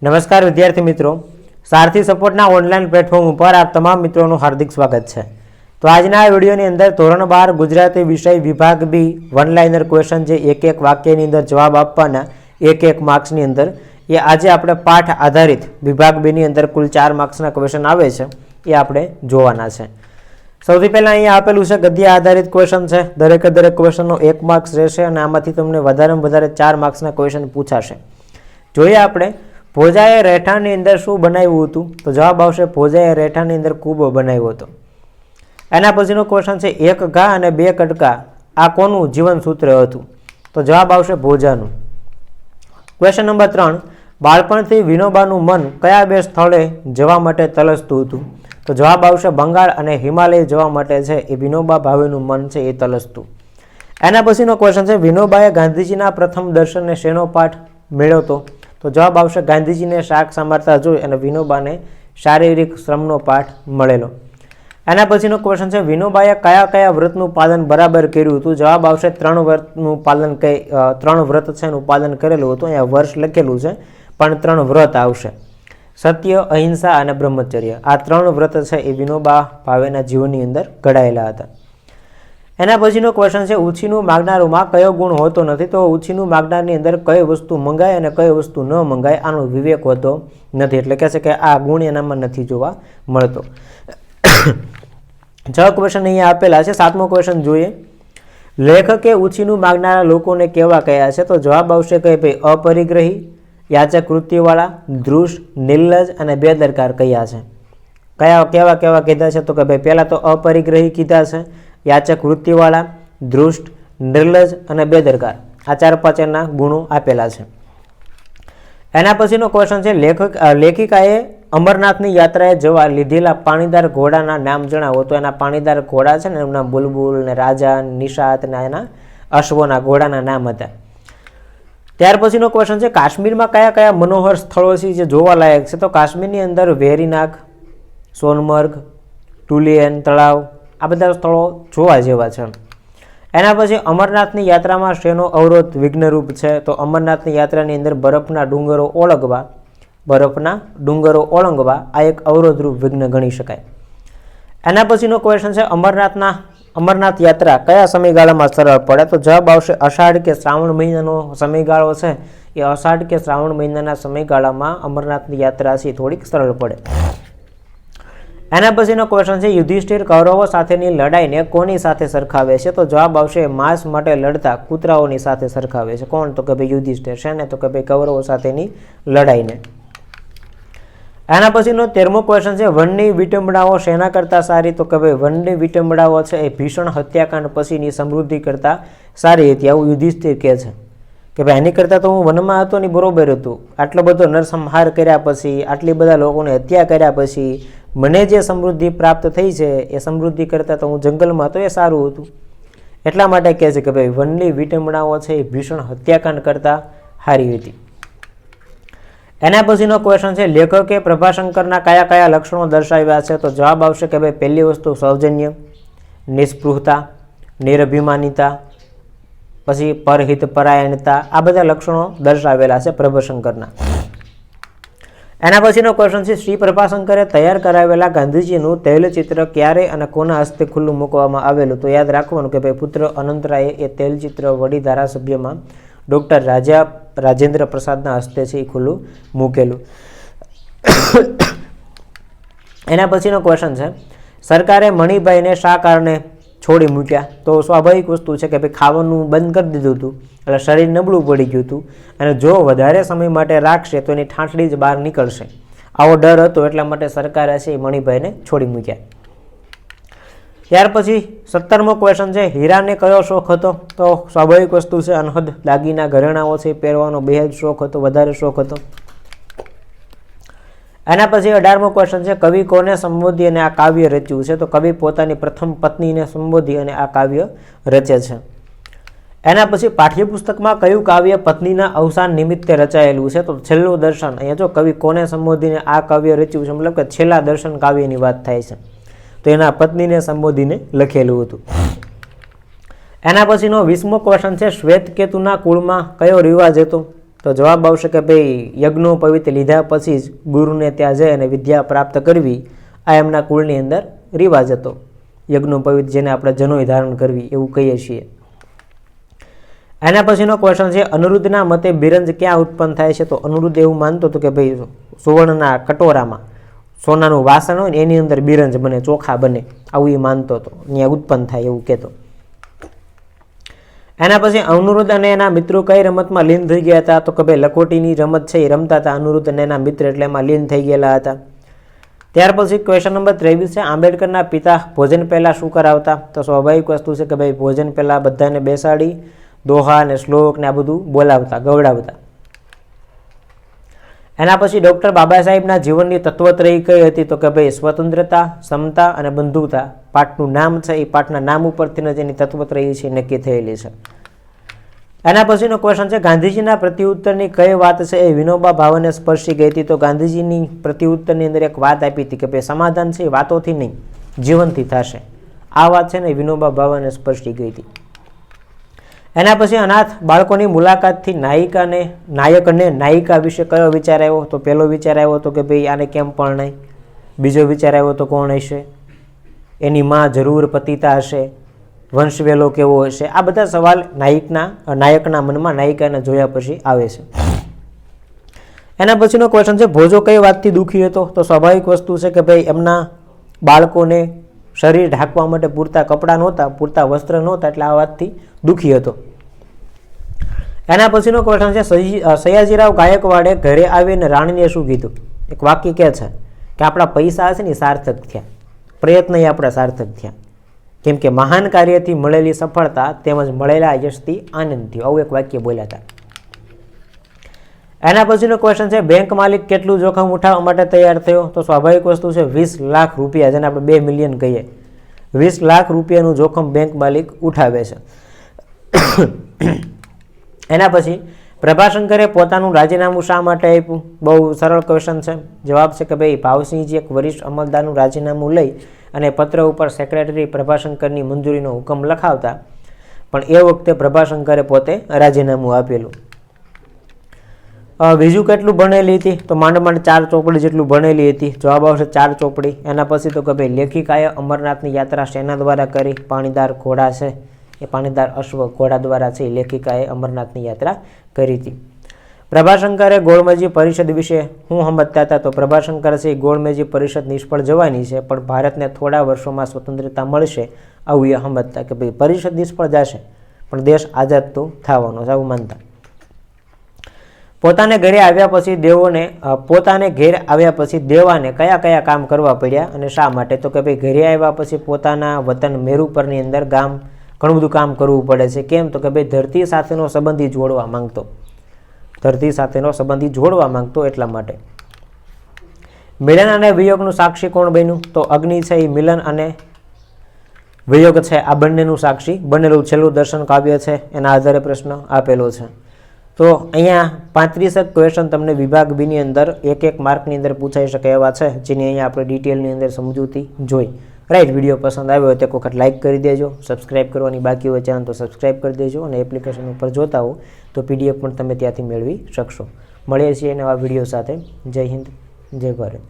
નમસ્કાર વિદ્યાર્થી મિત્રો, સારથી સપોર્ટના ઓનલાઈન પ્લેટફોર્મ ઉપર આપ તમામ મિત્રોનું હાર્દિક સ્વાગત છે। તો આજના આ વિડીયોની અંદર ધોરણ 12 ગુજરાતી વિષય વિભાગ બી વન લાઇનર ક્વેશ્ચન જે એક એક વાક્યની અંદર જવાબ આપવાના એક માર્ક્સની અંદર એ આજે આપણે પાઠ આધારિત વિભાગ બીની અંદર કુલ 4 માર્ક્સના ક્વેશ્ચન આવે છે એ આપણે જોવાના છે। સૌથી પહેલાં અહીંયા આપેલું છે ગદ્ય આધારિત ક્વેશ્ચન છે। દરેક ક્વેશ્ચનનો 1 માર્ક્સ રહેશે અને આમાંથી તમને વધારેમાં વધારે 4 માર્ક્સના ક્વેશ્ચન પૂછાશે। જોઈએ આપણે ભોજાએ રહેઠાણની અંદર શું બનાવ્યું હતું, તો જવાબ આવશે ભોજાએ રહેઠાણની અંદર કૂબો બનાવ્યો હતો। એના પછીનો ક્વેશ્ચન છે એક ઘા અને બે કટકા આ કોનું જીવન સૂત્ર હતું, તો જવાબ આવશે ભોજાનું। ક્વેશ્ચન નંબર 3, બાળપણથી વિનોબાનું મન કયા બે સ્થળે જવા માટે તલસતું હતું, તો જવાબ આવશે બંગાળ અને હિમાલય જવા માટે છે એ વિનોબા ભાવેનું મન છે એ તલસતું। એના પછીનો ક્વેશ્ચન છે વિનોબાએ ગાંધીજીના પ્રથમ દર્શનને શેનો પાઠ મેળવ્યો હતો, તો જવાબ આવશે ગાંધીજીને શાક સમારતા જોઈ અને વિનોબાને શારીરિક શ્રમનો પાઠ મળેલો। એના પછીનો ક્વેશ્ચન છે વિનોબાએ કયા કયા વ્રતનું પાલન બરાબર કર્યું હતું, જવાબ આવશે 3 વ્રતનું પાલન 3 વ્રત છે એનું પાલન કરેલું હતું। અહીંયા વર્ષ લખેલું છે પણ 3 વ્રત આવશે, સત્ય, અહિંસા અને બ્રહ્મચર્ય। આ 3 વ્રત છે એ વિનોબા ભાવેના જીવનની અંદર ઘડાયેલા હતા। એના પછીનો ક્વેશ્ચન છે ઉછીનું માગનારોમાં કયો ગુણ હોતો નથી, તો ઉછીનું માગનારની અંદર કઈ વસ્તુ મંગાય અને કઈ વસ્તુ ન મંગાય આનો વિવેક હોતો નથી, એટલે કહે છે કે આ ગુણ એનામાં નથી જોવા મળતો। 6 ક્વેશ્ચન અહીંયા આપેલા છે। 7મો ક્વેશ્ચન જોઈએ, લેખકે ઉછીનું માગનારા લોકોને કેવા કયા છે, તો જવાબ આવશે કે ભાઈ અપરિગ્રહી, યાચક વૃત્તિવાળા, ધ્રુષ, નિર્લજ અને બેદરકાર કયા છે। કેવા કીધા છે, તો કે ભાઈ પહેલા તો અપરિગ્રહી કીધા છે, યાચક વૃત્તિવાળા, ધ્રુષ્ટ, નિર્લજ અને બેદરકાર આ 4-5 એના ગુણો આપેલા છે। એના પછીનો ક્વેશ્ચન છે લેખિકાએ અમરનાથની યાત્રાએ જવા લીધેલા પાણીદાર ઘોડાના નામ જણાવો, તો એના પાણીદાર ઘોડા છે ને એનું નામ બુલબુલ ને રાજા, નિશાત ને એના અશ્વના ઘોડાના નામ હતા। ત્યાર પછીનો ક્વેશ્ચન છે કાશ્મીરમાં કયા કયા મનોહર સ્થળો છે જે જોવાલાયક છે, તો કાશ્મીરની અંદર વેરીનાગ, સોનમર્ગ, ટુલિયન તળાવ આ બધા સ્થળો જોવા જેવા છે। એના પછી અમરનાથની યાત્રામાં શેનો અવરોધ વિઘ્નરૂપ છે, તો અમરનાથની યાત્રાની અંદર બરફના ડુંગરો ઓળંગવા આ એક અવરોધરૂપ વિઘ્ન ગણી શકાય। એના પછીનો ક્વેશ્ચન છે અમરનાથ યાત્રા કયા સમયગાળામાં સરળ પડે, તો જવાબ આવશે અષાઢ કે શ્રાવણ મહિનાનો સમયગાળો છે એ અષાઢ કે શ્રાવણ મહિનાના સમયગાળામાં અમરનાથની યાત્રા છે થોડીક સરળ પડે। એના પછીનો ક્વેશ્ચન છે યુધિષ્ઠિર કૌરવો સાથેની લડાઈને કોની સાથે સરખાવે છે, તો જવાબ આવશે માંસ માટે લડતા કૂતરાઓની સાથે સરખાવે છે। કોણ, તો કે ભાઈ યુધિષ્ઠિર છે ને, તો કે ભાઈ કૌરવો સાથેની લડાઈને। એના પછીનો 13મો ક્વેશ્ચન છે વનની વિટંબણાઓ શેના કરતાં સારી, તો કે ભાઈ વનની વિટંબણાઓ છે એ ભીષણ હત્યાકાંડ પછીની સમૃદ્ધિ કરતાં સારી હતી, આવું યુધિષ્ઠિર કહે છે કે ભાઈ એની કરતાં તો હું વનમાં હતો ને બરોબર હતું, આટલો બધો નરસંહાર કર્યા પછી, આટલી બધા લોકોને હત્યા કર્યા પછી મને જે સમૃદ્ધિ પ્રાપ્ત થઈ છે એ સમૃદ્ધિ કરતાં તો હું જંગલમાં હતો એ સારું હતું, એટલા માટે કહે છે કે ભાઈ વનની વિટંબણાઓ છે એ ભીષણ હત્યાકાંડ કરતાં સારી હતી। એના પછીનો ક્વેશ્ચન છે લેખકે પ્રભાશંકરના કયા કયા લક્ષણો દર્શાવ્યા છે, તો જવાબ આવશે કે ભાઈ પહેલી વસ્તુ સૌજન્ય, નિસ્પૃહતા, નિરભિમાનિતા, પછી પરહિત પરાયણતા આ બધા લક્ષણો દર્શાવેલા છે પ્રભાશંકરના। એના પછીનો ક્વેશ્ચન છે શ્રી પ્રભાશંકરે તૈયાર કરાવેલા ગાંધીજીનું તૈલચિત્ર ક્યારે અને કોના હસ્તે ખુલ્લું મૂકવામાં આવેલું, તો યાદ રાખવાનું કે ભાઈ પુત્ર અનંતરાયે એ તૈલચિત્ર વડી ધારાસભ્યમાં ડૉક્ટર રાજેન્દ્ર પ્રસાદના હસ્તે છે એ ખુલ્લું મૂકેલું। એના પછીનો ક્વેશ્ચન છે સરકારે મણિભાઈને શા કારણે છોડી મૂક્યા, તો સ્વાભાવિક વસ્તુ છે કે ભાઈ ખાવાનું બંધ કરી દીધું હતું એટલે શરીર નબળું પડી ગયું હતું અને જો વધારે સમય માટે રાખશે તો એની ઠાંઠડી જ બહાર નીકળશે, આવો ડર હતો એટલા માટે સરકારે છે એ મણિભાઈને છોડી મૂક્યા। ત્યાર પછી 17મો ક્વેશ્ચન છે હીરાને કયો શોખ હતો, તો સ્વાભાવિક વસ્તુ છે અનહદ દાગીના ઘરેણાઓ છે પહેરવાનો બેહદ શોખ હતો, વધારે શોખ હતો। એના પછી 18મો ક્વેશ્ચન છે કવિ કોને સંબોધી અને આ કાવ્ય રચ્યું છે, તો કવિ પોતાની પ્રથમ પત્નીને સંબોધી અને આ કાવ્ય રચે છે। એના પછી પાઠ્યપુસ્તકમાં કયું કાવ્ય પત્નીના અવસાન નિમિત્તે રચાયેલું છે, તો છેલ્લું દર્શન। અહીંયા જો કવિ કોને સંબોધીને આ કાવ્ય રચ્યું છે મતલબ કે છેલ્લા દર્શન કાવ્યની વાત થાય છે, તો એના પત્નીને સંબોધીને લખેલું હતું। એના પછીનો 20મો ક્વેશ્ચન છે શ્વેતકેતુના કુળમાં કયો રિવાજ હતો, તો જવાબ આવશે કે ભાઈ યજ્ઞોપવિત લીધા પછી જ ગુરુને ત્યાં જઈ અને વિદ્યા પ્રાપ્ત કરવી આ એમના કુળની અંદર રિવાજ હતો. યજ્ઞોપવિત જેને આપણે જનોઈ ધારણ કરવી એવું કહીએ છીએ. એના પછીનો ક્વેશ્ચન છે અનિરુદ્ધના મતે બિરંજ ક્યાં ઉત્પન્ન થાય છે? તો અનિરુદ્ધ એવું માનતો હતો કે ભાઈ સુવર્ણના કટોરામાં સોનાનું વાસણ હોય ને એની અંદર બિરંજ બને, ચોખા બને, આવું એ માનતો હતો, ત્યાં ઉત્પન્ન થાય એવું કહેતો. એના પછી અનિરુદ્ધ અને એના મિત્રો કઈ રમતમાં લીન થઈ ગયા હતા? તો કે ભાઈ લખોટીની રમત છે એ રમતા હતા અનિરુદ્ધ અને એના મિત્ર, એટલે એમાં લીન થઈ ગયેલા હતા. ત્યાર પછી ક્વેશ્ચન નંબર 23 છે આંબેડકરના પિતા ભોજન પહેલાં શું કરાવતા? તો સ્વાભાવિક વસ્તુ છે કે ભાઈ ભોજન પહેલાં બધાને બેસાડી દોહા ને શ્લોક ને આ બધું બોલાવતા, ગવડાવતા. એના પછી ડૉક્ટર બાબા સાહેબના જીવનની તત્વત્રયી કઈ હતી? તો કે ભાઈ સ્વતંત્રતા, સમતા અને બંધુતા. પાઠનું નામ છે એ પાઠના નામ ઉપરથી જ એની તત્વત્રયી છે નક્કી થયેલી છે. એના પછીનો ક્વેશ્ચન છે ગાંધીજીના પ્રત્યુત્તરની કઈ વાત છે એ વિનોબા ભાવેને સ્પર્શી ગઈ હતી? તો ગાંધીજીની પ્રત્યુત્તરની અંદર એક વાત આપી હતી કે ભાઈ સમાધાન છે એ વાતોથી નહીં જીવનથી થશે. આ વાત છે ને વિનોબા ભાવેને સ્પર્શી ગઈ હતી. એના પછી અનાથ બાળકોની મુલાકાતથી નાયકને નાયિકા વિશે કયો વિચાર આવ્યો? તો પહેલો વિચાર આવ્યો હતો કે ભાઈ આને કેમ પરણાય. બીજો વિચાર આવ્યો તો કોણ હશે, એની માં જરૂર પતિતા હશે, વંશવેલો કેવો હશે. આ બધા સવાલ નાયકના મનમાં નાયિકાને જોયા પછી આવે છે. એના પછીનો ક્વેશ્ચન છે ભોજો કઈ વાતથી દુઃખી હતો? તો સ્વાભાવિક વસ્તુ છે કે ભાઈ એમના બાળકોને શરીર ઢાંકવા માટે પૂરતા કપડાં નહોતા, પૂરતા વસ્ત્ર નહોતા, એટલે આ વાતથી દુઃખી હતો. એના પછીનો ક્વેશ્ચન છે સયાજીરાવ ગાયકવાડે ઘરે આવીને રાણીને શું કીધું? એક વાક્ય કહે છે કે આપણા પૈસા છે ને સાર્થક થયા, પ્રયત્ન એ આપણા સાર્થક થયા, કેમ કે મહાન કાર્યથી મળેલી સફળતા તેમજ મળેલા યશથી આનંદ થયો, આવું એક વાક્ય બોલ્યા હતા. એના પછીનો ક્વેશ્ચન છે બેંક માલિક કેટલું જોખમ ઉઠાવવા માટે તૈયાર થયો? તો સ્વાભાવિક વસ્તુ છે 20 લાખ રૂપિયા, જેને આપણે 2 મિલિયન કહીએ. 20 લાખ રૂપિયાનું જોખમ બેંક માલિક ઉઠાવે છે. એના પછી પ્રભાશંકરે પોતાનું રાજીનામું શા માટે આપ્યું? બહુ સરળ ક્વેશ્ચન છે. જવાબ છે કે ભાઈ ભાવસિંહજી એક વરિષ્ઠ અમલદારનું રાજીનામું લઈ અને પત્ર ઉપર સેક્રેટરી પ્રભાશંકરની મંજૂરીનો હુકમ લખાવતા, પણ એ વખતે પ્રભાશંકરે પોતે રાજીનામું આપેલું. બીજું કેટલું ભણેલી હતી? તો માંડ 4 ચોપડી જેટલું ભણેલી હતી. જવાબ આવશે 4 ચોપડી. એના પછી તો કે ભાઈ લેખિકાએ અમરનાથની યાત્રા શેના દ્વારા કરી? પાણીદાર ઘોડા છે એ પાણીદાર અશ્વ ઘોડા દ્વારા છે એ લેખિકાએ અમરનાથની યાત્રા કરી હતી. પ્રભાશંકરે ગોળમેજી પરિષદ વિશે શું સમજતા હતા? તો પ્રભાશંકર છે ગોળમેજી પરિષદ નિષ્ફળ જવાની છે, પણ ભારતને થોડા વર્ષોમાં સ્વતંત્રતા મળશે આવું એ સમજતા કે ભાઈ પરિષદ નિષ્ફળ જશે પણ દેશ આઝાદ તો થવાનો છે, આવું માનતા. પોતાને ઘેર આવ્યા પછી દેવાને કયા કયા કામ કરવા પડ્યા અને શા માટે? તો કે ભાઈ ઘરે આવ્યા પછી પોતાના વતન મેરુ પરની અંદર ઘણું બધું કામ કરવું પડે છે. કેમ? તો કે ભાઈ ધરતી સાથેનો સંબંધી જોડવા માંગતો એટલા માટે. મિલન અને વિયોગનું સાક્ષી કોણ બન્યું? તો અગ્નિ છે એ મિલન અને વિયોગ છે આ બંનેનું સાક્ષી બનેલું છેલ્લું દર્શન કાવ્ય છે, એના આધારે પ્રશ્ન આપેલો છે. તો અહીંયા 35 ક્વેશ્ચન તમને વિભાગ બીની અંદર એક માર્કની અંદર પૂછાઈ શકે એવા છે, જેની અહીંયા આપણે ડિટેલની અંદર સમજૂતી જોઈ. રાઈટ, વિડીયો પસંદ આવ્યો હોય તો એક વખત લાઇક કરી દેજો, સબસ્ક્રાઇબ કરવાની બાકી હોય ચેનલ તો સબસ્ક્રાઇબ કરી દેજો, અને એપ્લિકેશન ઉપર જોતા હો તો PDF પણ તમે ત્યાંથી મેળવી શકશો. મળીએ છીએ નવા વિડીયો સાથે. જય હિન્દ, જય ભારત.